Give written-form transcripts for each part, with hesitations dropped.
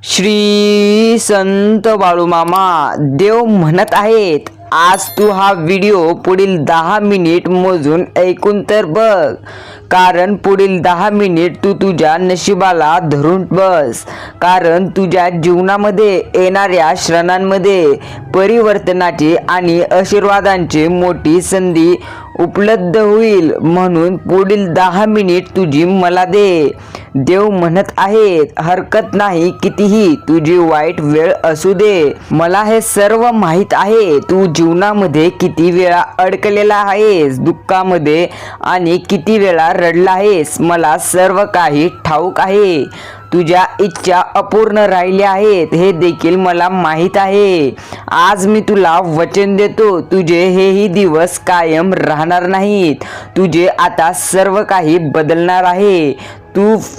श्री संत बाळूमामा देव म्हणत आहेत, आज तू हा व्हिडिओ पुढील 10 मिनिट मोजून ऐकून तर बघ, कारण पुढील 10 मिनिट तू तुझ्या नशिबाला धरून बस. कारण तुझ्या जीवनामध्ये येणाऱ्या क्षणांमध्ये परिवर्तनाची आणि आशीर्वादांची मोठी संधी उपलब्ध होईल. म्हणून पुढील 10 मिनिट तुझी मला दे. देव म्हणत आहेत, हरकत नाही कितीही तुझी वाईट वेळ असू दे, मला हे सर्व माहीत आहे. तू जीवनामध्ये किती वेळा अडकलेला आहेस दुःखामध्ये आणि किती वेळा रडला आहेस, मला सर्व काही ठाऊक आहे. तुझ्या इच्छा अपूर्ण राहिल्या आहेत हे देखील मला माहीत आहे. आज मी तुला वचन देतो, तुझे हेही दिवस कायम राहणार नाहीत. तुझे आता सर्व काही बदलणार आहे.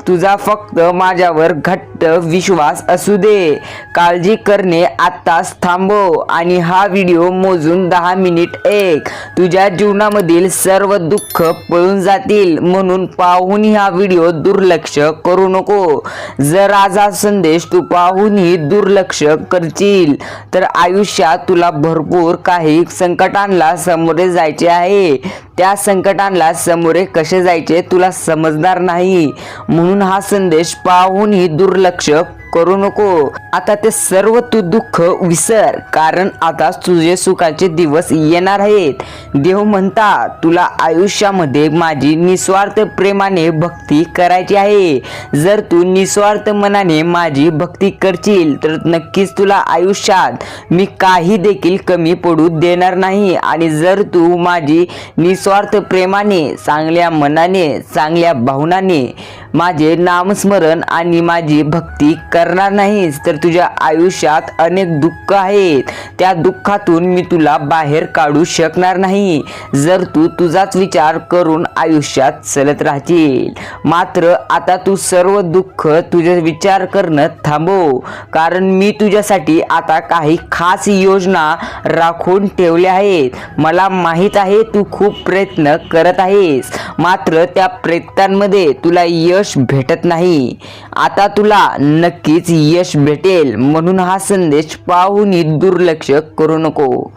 तुझा फक्त माझ्यावर घट्ट विश्वास असू दे. काळजी करणे आत्ताच थांबव आणि हा व्हिडिओ मोजून 10 मिनिट ऐक. तुझ्या जीवनामधील सर्व दुःख पळून जातील, म्हणून पाहून हा व्हिडिओ दुर्लक्ष करू नको. जर आज हा संदेश तू पाहूनही दुर्लक्ष करशील तर आयुष्यात तुला भरपूर काही संकटांना सामोरे जायचे आहे. त्या संकटांना सामोरे कसे जायचे तुला समजणार नाही. म्हणून हा संदेश पाहूनही दुर्लक्ष करू नको. आता ते सर्व तू दुःख विसर, कारण आता तुझे सुखाचे दिवस येणार आहेत. देव म्हणतात, तुला आयुष्यामध्ये माझी निस्वार्थ प्रेमाने भक्ती करायची आहे. जर तू निस्वार्थ मनाने माझी भक्ती करशील तर नक्कीच तुला आयुष्यात मी काही देखील कमी पडू देणार नाही. आणि जर तू माझी निस्वार्थ प्रेमाने, चांगल्या मनाने, चांगल्या भावनाने माझे नामस्मरण आणि माझी भक्ती करणार नाहीस तर तुझ्या आयुष्यात अनेक दुःख आहेत. त्या दुःखातून मी तुला बाहेर काढू शकणार नाही. जर तू तुझाच विचार करून आयुष्यात चालत राहशील. मात्र आता तू सर्व दुःख तुझे विचार करणं थांबव, कारण मी तुझ्यासाठी आता काही खास योजना राखून ठेवल्या आहेत. मला माहित आहे तू खूप प्रयत्न करत आहेस, मात्र त्या प्रयत्नांमध्ये तुला यश भेटत नाही. आता तुला नक्कीच यश भेटेल. म्हणून हा संदेश पाहूनही दुर्लक्ष करू नको.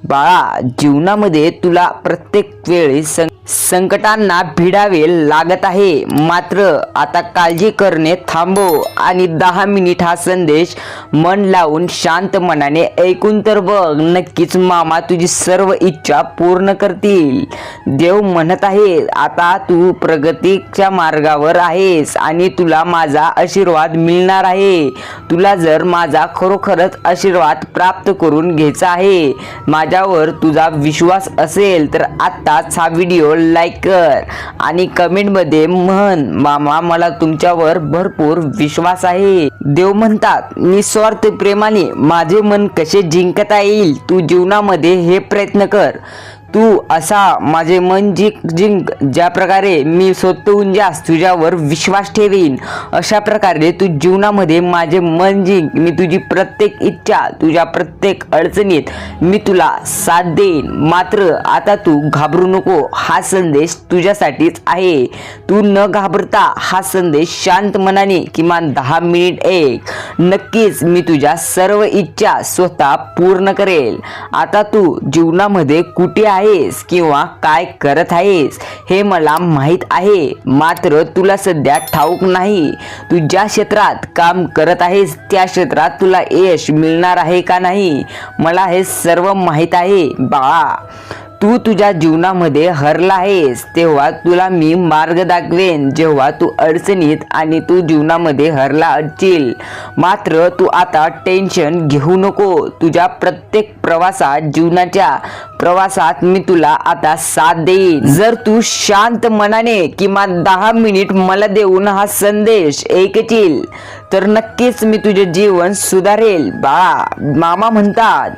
बाळा, जीवनामध्ये तुला प्रत्येक वेळी संकटांना भिडावे लागत आहे. मात्र आता काळजी करणे थांबव आणि 10 मिनिट हा संदेश मन लावून शांत मनाने ऐकून तर बघ. नक्कीच मामा तुझी सर्व इच्छा पूर्ण करतील. देव म्हणत आहे, आता तू प्रगतीच्या मार्गावर आहेस आणि तुला माझा आशीर्वाद मिळणार आहे. तुला जर माझा खरोखरच आशीर्वाद प्राप्त करून घ्यायचा आहे, माझ्यावर तुझा विश्वास असेल तर आत्ताच हा व्हिडिओ लाईक कर आणि कमेंट मध्ये म्हण, मामा मला तुमच्यावर भरपूर विश्वास आहे. देव म्हणतात, निस्वार्थ प्रेमाने माझे मन कसे जिंकता येईल तू जीवनामध्ये हे प्रयत्न कर. तू असा माझे मन जिंक ज्या प्रकारे मी स्वतःहून जास्त तुझ्यावर विश्वास ठेवीन, अशा प्रकारे तू जीवनामध्ये माझे मन जिंक. मी तुझी प्रत्येक इच्छा, तुझ्या प्रत्येक अडचणीत मी तुला साथ देईन. मात्र आता तू घाबरू नको. हा संदेश तुझ्यासाठीच आहे. तू न घाबरता हा संदेश शांत मनाने किमान 10 मिनिट ऐक. नक्कीच मी तुझ्या सर्व इच्छा स्वतः पूर्ण करेल. आता तू जीवनामध्ये कुठे आहेस किंवा काय करत आहेस हे मला माहित आहे, मात्र तुला सध्या ठाऊक नाही. तू ज्या क्षेत्रात काम करत आहेस त्या क्षेत्रात तुला यश मिळणार आहे का नाही, मला हे सर्व माहित आहे. बाळा, तू तुझ्या जीवनामध्ये हरला आहेस तेव्हा तुला मी मार्ग दाखवेन. जेव्हा तू अडचणीत आणि तू जीवनामध्ये हरला असशील, मात्र तू आता टेन्शन घेऊ नको. तुझ्या प्रत्येक प्रवासात, जीवनाच्या प्रवासात मी तुला आता साथ देईन. जर तू शांत मनाने किमान 10 मिनिट मला देऊन हा संदेश ऐकशील तर नक्कीच मी तुझे जीवन सुधारेल. बाळा, मामा म्हणतात,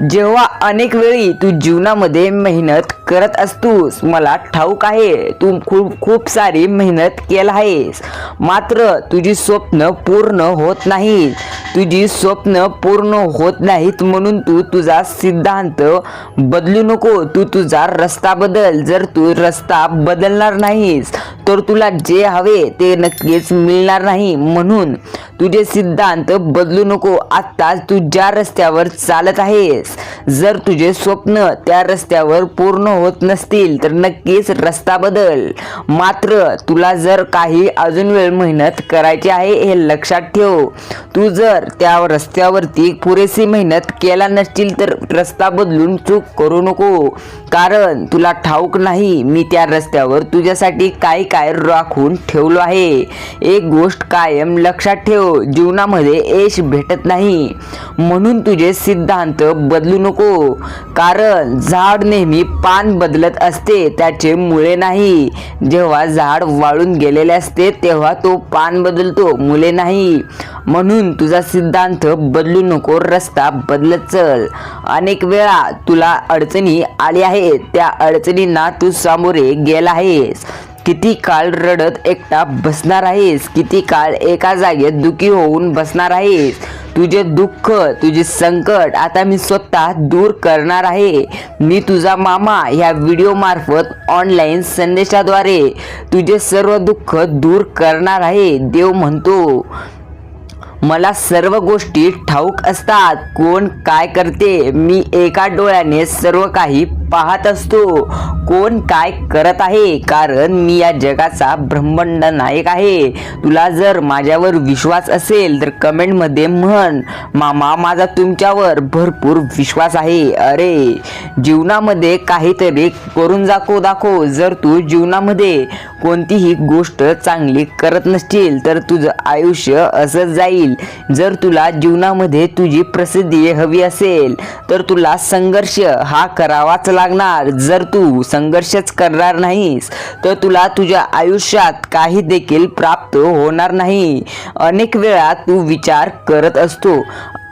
जेव्हा अनेक वेळी तू जीवनामध्ये मेहनत करत असतोस, मला ठाऊक आहे तू खूप सारी मेहनत केली आहेस, मात्र तुझी स्वप्न पूर्ण होत नाहीत. तुझी स्वप्न पूर्ण होत नाहीत म्हणून तू तुझा सिद्धांत बदलू नको. तू तुझा रस्ता बदल. जर तू रस्ता बदलणार नाहीस तर तुला जे हवे ते नक्कीच मिळणार नाही. म्हणून तुझे सिद्धांत बदलू नको. आता तू ज्या रस्त्यावर चालत आहेस, जर तुझे स्वप्न त्या रस्त्यावर पूर्ण होत नसतील तर नक्कीच रस्ता बदल. मात्र तुला जर काही अजून वेळ मेहनत करायची आहे हे लक्षात ठेव. तू जर त्या रस्त्यावरती पुरेशी मेहनत केला नसतील तर रस्ता बदलून चूक करू नको. कारण तुला ठाऊक नाही मी त्या रस्त्यावर तुझ्यासाठी काय काय राखून ठेवलो आहे. एक गोष्ट कायम लक्षात ठेव, जीवनामध्ये यश भेटत नाही म्हणून तुझे सिद्धांत बदलू नको. कारण झाड नेहमी पान बदलत असते, त्याचे मुळे नाही. जेव्हा झाड वाळून गेलेले असते तेव्हा तो पान बदलतो, मुळे नाही. म्हणून तुझा सिद्धांत बदलू नको, रस्ता बदलत चल. अनेक वेळा तुला अडचणी आली आहेत, त्या अडचणींना तू सामोरे गेला आहेस. किती काळ रडत एकटा बसणार आहेस, किती काळ एका जागेत दुखी होऊन बसणार आहेस. तुझे दुःख, तुझे संकट आता मी स्वतः दूर करणार आहे. मी तुझा मामा ह्या व्हिडिओ मार्फत ऑनलाईन संदेशाद्वारे तुझे सर्व दुःख दूर करणार आहे. देव म्हणतो मला सर्व गोष्टी ठाऊक असतात. कोण काय करते मी एका डोळ्याने सर्व काही पाहत असतो. कोण काय करत आहे, कारण मी या जगाचा ब्रह्मांड नायक आहे. तुला जर माझ्यावर विश्वास असेल तर कमेंट मध्ये म्हण मामा माझा तुमच्यावर भरपूर विश्वास आहे. अरे जीवनामध्ये काहीतरी करून दाखव. जर तू जीवनामध्ये कोणतीही गोष्ट चांगली करत नसशील तर तुझं आयुष्य असंच जाईल. जर तुला जीवनामध्ये तुझी प्रसिद्धी हवी असेल तर तुला संघर्ष हा करावाच लागणार. जर तू संघर्षच करणार नाहीस तर तुला तुझ्या आयुष्यात काही देखील प्राप्त होणार नाही. अनेक वेळा तू विचार करत असतो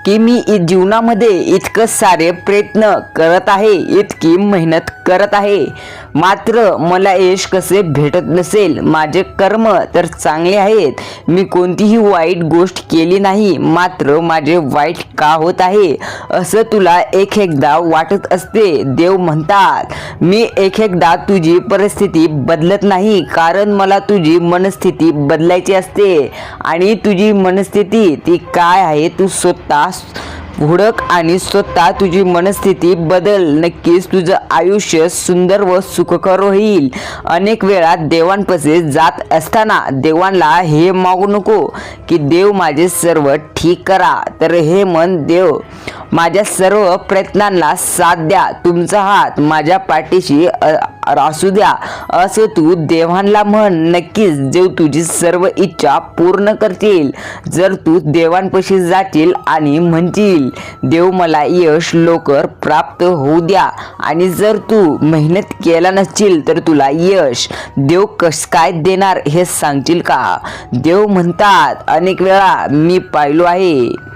की मी जीवनामध्ये इतकं सारे प्रयत्न करत आहे, इतकी मेहनत करत आहे, मात्र मला यश कसे भेटत नसेल. माझे कर्म तर चांगले आहेत, मी कोणतीही वाईट गोष्ट केली नाही, मात्र माझे वाईट का होत आहे असं तुला एकदा वाटत असते. देव म्हणतात मी एकदा तुझी परिस्थिती बदलत नाही, कारण मला तुझी मनस्थिती बदलायची असते. आणि तुझी मनस्थिती ती काय आहे तू स्वतः हुडक आणि स्वतः तुझी मनस्थिती बदल. नक्कीच तुझं आयुष्य सुंदर व सुखकर होईल. अनेक वेळा देवांपाशी जात असताना देवांना हे मागू नको की देव माझे सर्व ठीक करा, तर हे मन देव माझ्या सर्व प्रयत्नांना साथ द्या, तुमचा हात माझ्या पाठीशी असू द्या असं तू देवांना म्हण. नक्कीच देव तुझी सर्व इच्छा पूर्ण करतील. जर तू देवांपाशी जाशील आणि म्हणशील देव मला यश लवकर प्राप्त होऊ द्या, आणि जर तू मेहनत केला नसशील तर तुला यश देव कस काय देणार हे सांगशील का. देव म्हणतात अनेक वेळा मी पाहिलो आहे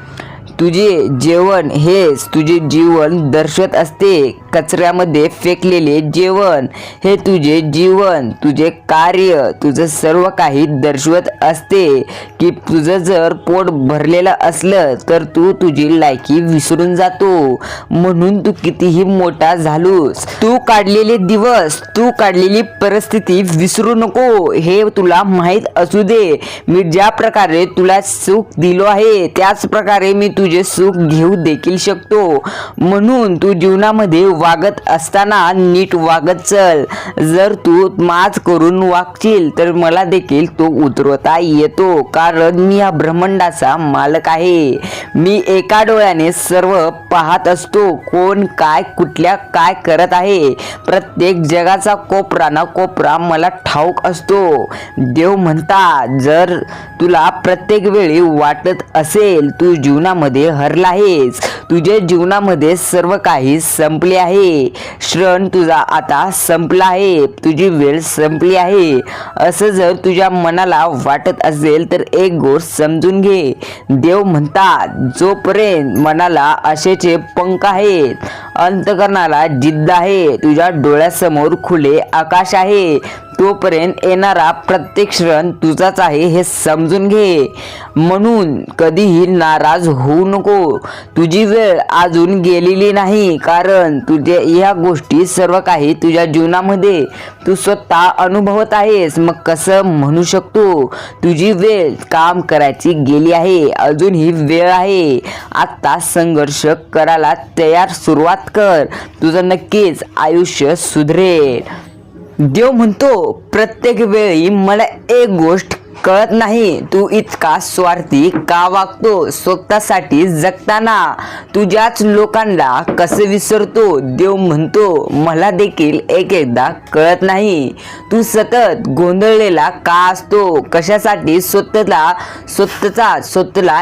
तुझे जेवण हेच तुझे जीवन दर्शवत असते. कचऱ्यामध्ये फेकलेले जेवण हे तुझे जीवन, तुझे कार्य, तुझं सर्व काही दर्शवत असते. की तुझं जर पोट भरलेलं असलं तर तू तुझी लायकी विसरून जातो. म्हणून तू कितीही मोठा झालोस, तू काढलेले दिवस, तू काढलेली परिस्थिती विसरू नको. हे तुला माहीत असू दे, मी ज्या प्रकारे तुला सुख दिलो आहे त्याच प्रकारे मी तुझे सुख घेऊ देखील शकतो. म्हणून तू जीवनामध्ये वागत असताना नीट वागत चल. जर तू माज करून वागशील तर मला देखील तो उतरवता येतो, कारण मी या ब्रह्मांडाचा मालक आहे. मी एका डोळ्याने सर्व पाहत असतो. कोण काय कुठल्या काय करत आहे, प्रत्येक जगाचा कोपरा ना कोपरा मला ठाऊक असतो. देव म्हणतात जर तुला प्रत्येक वेळी वाटत असेल तू जीवनामध्ये हरला आहेस, तुझ्या जीवनामध्ये सर्व काही संपले आहे आहे. क्षण तुझा आता संपला आहे, तुझी वेळ संपली आहे. असं जर तुझ्या मनाला वाटत असेल तर एक गोष्ट समजून घे. देव म्हणतात, जोपर्यंत मनाला आशेचे पंख आहेत, अंतकरणाला जिद्द आहे, तुझ्या डोळ्यासमोर खुले आकाश आहे, तोपर्यंत येणारा प्रत्येक क्षण तुझाच आहे हे समजून घे. म्हणून कधीही नाराज होऊ नको. तुझी वेळ अजून गेलेली नाही, कारण तुझे ह्या गोष्टी सर्व काही तुझ्या जीवनामध्ये तू स्वतः अनुभवत आहेस. मग कसं म्हणू शकतो तुझी वेळ काम करायची गेली आहे? अजून ही वेळ आहे. आता संघर्ष करायला तयार सुरुवात कर. तुझं नक्कीच आयुष्य सुधरेल. देव म्हणतो, प्रत्येक वेळी मला एक गोष्ट कळत नाही, तू इतका स्वार्थी का वागतो? स्वतःसाठी जगताना तुझ्याच लोकांना कसं विसरतो? देव म्हणतो, मला देखील एक एकदा कळत नाही, तू सतत गोंधळलेला का असतो? कशासाठी स्वतःला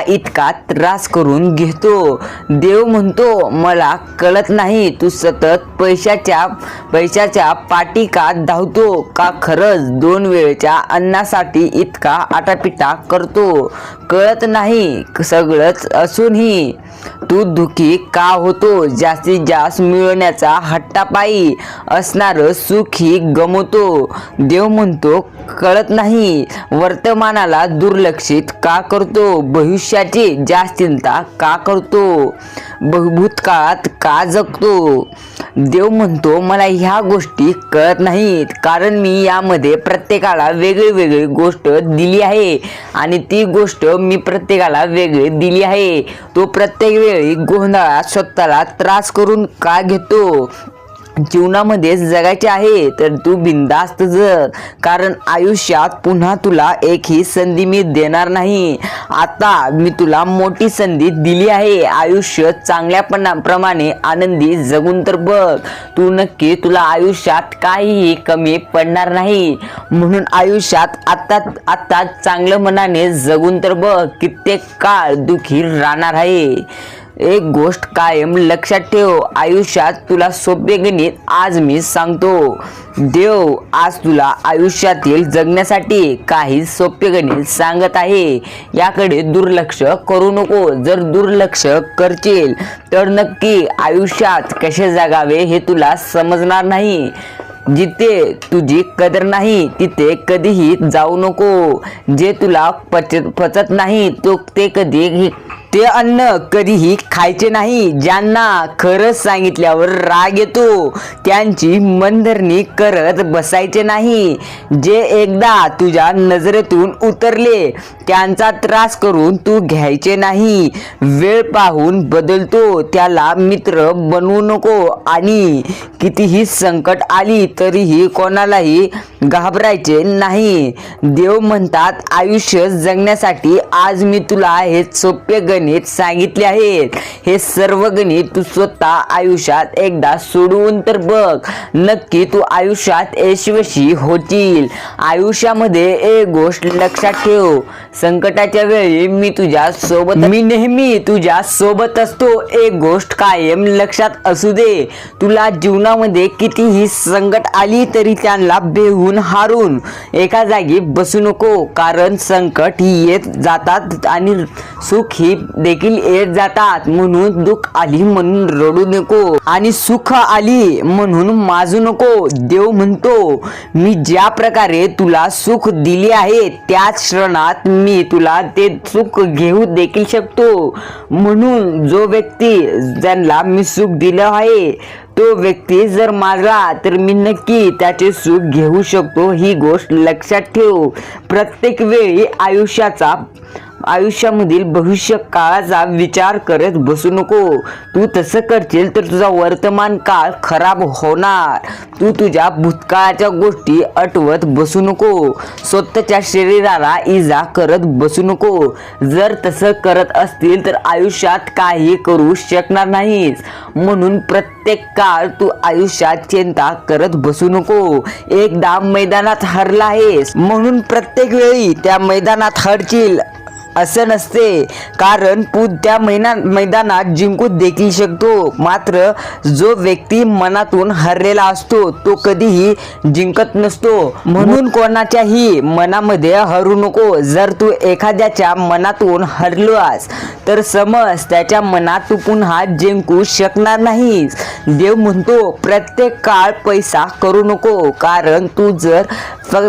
इतका त्रास करून घेतो? देव म्हणतो, मला कळत नाही, तू सतत पैशाच्या पाठी का धावतो? का खरंच 2 वेळच्या अन्नासाठी इतका आटापिटा करतो? कळत नाही. सगळंच असूनही तू दुःखी का होतो? जास्तीत जास्त मिळवण्याचा हट्टापायी असणार सुख ही गमवतो. देव म्हणतो, कळत नाही. वर्तमानाला दुर्लक्षित का करतो? भविष्याची जास्त चिंता का करतो? भूतकाळात का जगतो? देव म्हणतो, मला ह्या गोष्टी कळत नाहीत, कारण मी यामध्ये प्रत्येकाला वेगळी गोष्ट दिली आहे आणि ती गोष्ट मी प्रत्येकाला वेगळी दिली आहे. तो प्रत्येक वेळी गोंधळात स्वतःला त्रास करून का घेतो? जीवनामध्ये जगायचे आहे तर तू बिनधास्त जग, कारण आयुष्यात पुन्हा तुला एकही संधी मी देणार नाही. आता मी तुला मोठी संधी दिली आहे. आयुष्य चांगल्याप्रमाणे आनंदी जगून तर बघ. तू नक्की तुला आयुष्यात काहीही कमी पडणार नाही. म्हणून आयुष्यात आता चांगलं मनाने जगून तर बघ. कित्येक काळ दुःखी राहणार आहे. एक गोष्ट कायम लक्षात ठेव, आयुष्यात तुला सोपे गणित आज मी सांगतो. देव आज तुला आयुष्यातील जगण्यासाठी काही सोपे गणित सांगत आहे. याकडे दुर्लक्ष करू नको. जर दुर्लक्ष करशील तर नक्की आयुष्यात कसे जगावे हे तुला समजणार नाही. जिथे तुझी कदर नाही तिथे कधीही जाऊ नको. जे तुला पचत नाही ते अन्न कधीही खायचे नाही. ज्यांना खरंच सांगितल्यावर राग येतो त्यांची मनधरणी करत बसायचे नाही. जे एकदा तुझ्या नजरेतून उतरले त्यांचा त्रास करून तू घ्यायचे नाही. वेळ पाहून बदलतो त्याला मित्र बनवू नको. आणि कितीही संकट आली तरीही कोणालाही घाबरायचे नाही. देव म्हणतात, आयुष्य जगण्यासाठी आज मी तुला हे सोपे गणित सांगितले आहेत. हे सर्व गणित तू स्वतः आयुष्यात एकदा सोडवून तर बघ. नक्की तू आयुष्यात यशस्वी होशील. आयुष्यामध्ये एक गोष्ट लक्षात ठेव, संकटाच्या वेळी मी नेहमी तुझ्या सोबत असतो. एक गोष्ट कायम लक्षात असू दे, तुला जीवनामध्ये कितीही संकट आली तरी त्यांना बेहून हारून एका जागी बसू नको. कारण संकट ही येत जातात आणि सुख ही देखील येत जातात. म्हणून दुःख आली म्हणून रडू नको आणि सुख आली म्हणून माजू नको. देव म्हणतो, मी ज्या प्रकारे तुला सुख दिले आहे त्याच क्षणात मी तुला ते सुख घेऊ देखील शकतो. म्हणून जो व्यक्ती ज्यांना मी सुख दिलं आहे तो व्यक्ती जर मागला तर मी नक्की त्याचे सुख घेऊ शकतो. ही गोष्ट लक्षात ठेव. प्रत्येक वेळी आयुष्यामधील भविष्य काळाचा विचार करत बसू नको. तू तसं करशील तर तुझा वर्तमान काळ खराब होणार. तू तुझ्या भूतकाळाच्या गोष्टी आठवत बसू नको. स्वतःच्या शरीराला इजा करत बसू नको. जर तसं करत असतील तर आयुष्यात काही करू शकणार नाहीस. म्हणून प्रत्येक काळ तू आयुष्यात चिंता करत बसू नको. एकदा मैदानात हरला आहेस म्हणून प्रत्येक वेळी त्या मैदानात हरशील असं नसते, कारण तू त्या मैदानात जिंकू देखील शकतो, मात्र जो व्यक्ती मनातून हरलेला असतो तो कधीही जिंकत नसतो. म्हणून कोणाच्याही मनामध्ये हरू नको. जर तू एखाद्याच्या मनातून हरलास तर समज त्याच्या मनात तू पुन्हा जिंकू शकणार नाहीस. देव म्हणतो प्रत्येक काळ पैसा करू नको, कारण तू जर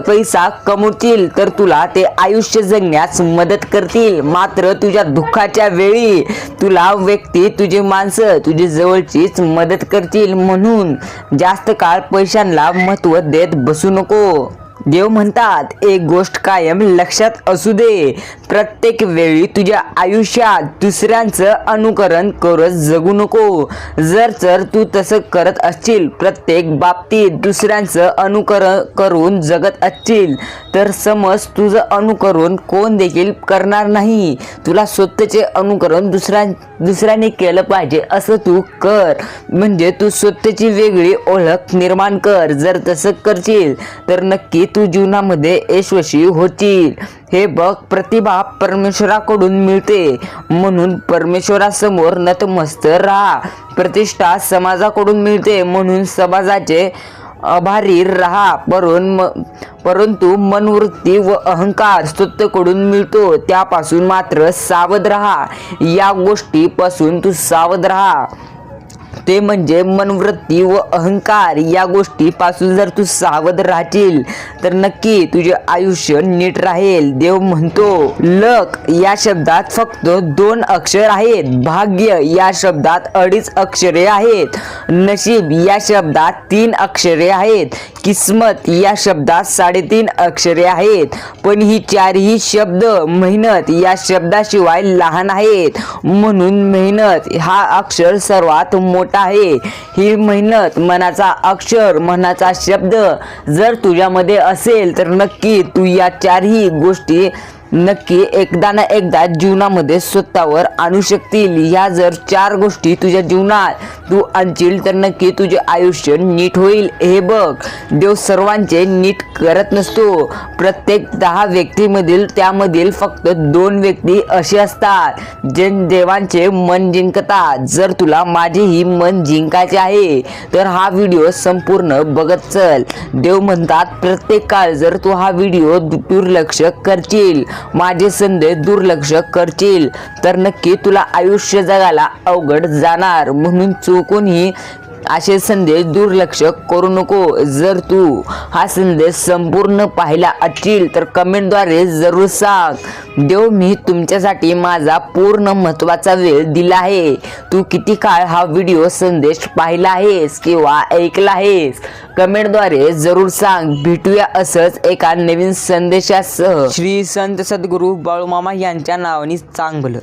पैसा कमवतील तर तुला ते आयुष्य जगण्यास मदत करतील, मात्र तुझ्या दुःखाच्या वेळी तुला व्यक्ती, तुझी माणसं, तुझी जवळचीच मदत करतील. म्हणून जास्त काळ पैशांना महत्त्व देत बसू नको. देव म्हणतात एक गोष्ट कायम लक्षात असू दे, प्रत्येक वेळी तुझ्या आयुष्यात दुसऱ्यांचं अनुकरण करत जगू नको. जर तू तसं करत असशील, प्रत्येक बाबतीत दुसऱ्यांचं अनुकरण करून जगत असशील, तर समज तुझं अनुकरण कोण देखील करणार नाही. तुला स्वतःचे अनुकरण दुसऱ्याने केलं पाहिजे असं तू कर, म्हणजे तू स्वतःची वेगळी ओळख निर्माण कर. जर तसं करशील तर नक्की तू जीवनामध्ये यशस्वी होशील. हे बघ, प्रतिभा परमेश्वराकडून मिळते, म्हणून परमेश्वरासमोर नतमस्तक राहा. प्रतिष्ठा समाजाकडून मिळते, म्हणून समाजाचे आभारी राहा. परंतु मनवृत्ती व अहंकार स्वतःकडून मिळतो, त्यापासून मात्र सावध राहा. या गोष्टीपासून तू सावध राहा, ते म्हणजे मनवृत्ती व अहंकार. या गोष्टीपासून जर तू सावध राहशील तर नक्की तुझे आयुष्य नीट राहील. देव म्हणतो लक या शब्दात फक्त 2 अक्षर आहेत, भाग्य या शब्दात 2.5 अक्षरे आहेत, नशीब या शब्दात 3 अक्षरे आहेत, किस्मत या शब्दात 3.5 अक्षरे आहेत. पण ही 4ही शब्द मेहनत या शब्दाशिवाय लहान आहेत, म्हणून मेहनत हा अक्षर सर्वात मोठा आहे. ही मेहनत मनाचा अक्षर, मनाचा शब्द जर तुझ्यामध्ये असेल तर नक्की तू या 4ही गोष्टी नक्की एकदा ना एकदा जीवनामध्ये स्वतःवर आणू शकतील. या जर 4 गोष्टी तुझ्या जीवनात तू आणशील तर नक्की तुझे आयुष्य नीट होईल. हे बघ, देव सर्वांचे नीट करत नसतो. प्रत्येक 10 व्यक्तीमधील त्यामधील फक्त 2 व्यक्ती असे असतात जे देवांचे मन जिंकतात. जर तुला माझेही मन जिंकायचे आहे तर हा व्हिडिओ संपूर्ण बघत चल. देव म्हणतात प्रत्येक काळ जर तू हा व्हिडिओ दुर्लक्ष करशील, माझे संदेश दुर्लक्ष करशील तर नक्की तुला आयुष्य जगायला अवघड जाणार. म्हणून चुकूनही असे संदेश दुर्लक्ष करू नको. जर तू हा संदेश संपूर्ण पाहिला असशील तर कमेंटद्वारे जरूर सांग. देव मी तुमच्यासाठी माझा पूर्ण महत्त्वाचा वेळ दिला आहे. तू किती काळ हा व्हिडिओ संदेश पाहिला आहेस किंवा ऐकला आहेस, कमेंटद्वारे जरूर सांग. भेटूया असंच एका नवीन संदेशासह. श्री संत सद्गुरू बाळूमामा यांच्या नावाने चांगलं.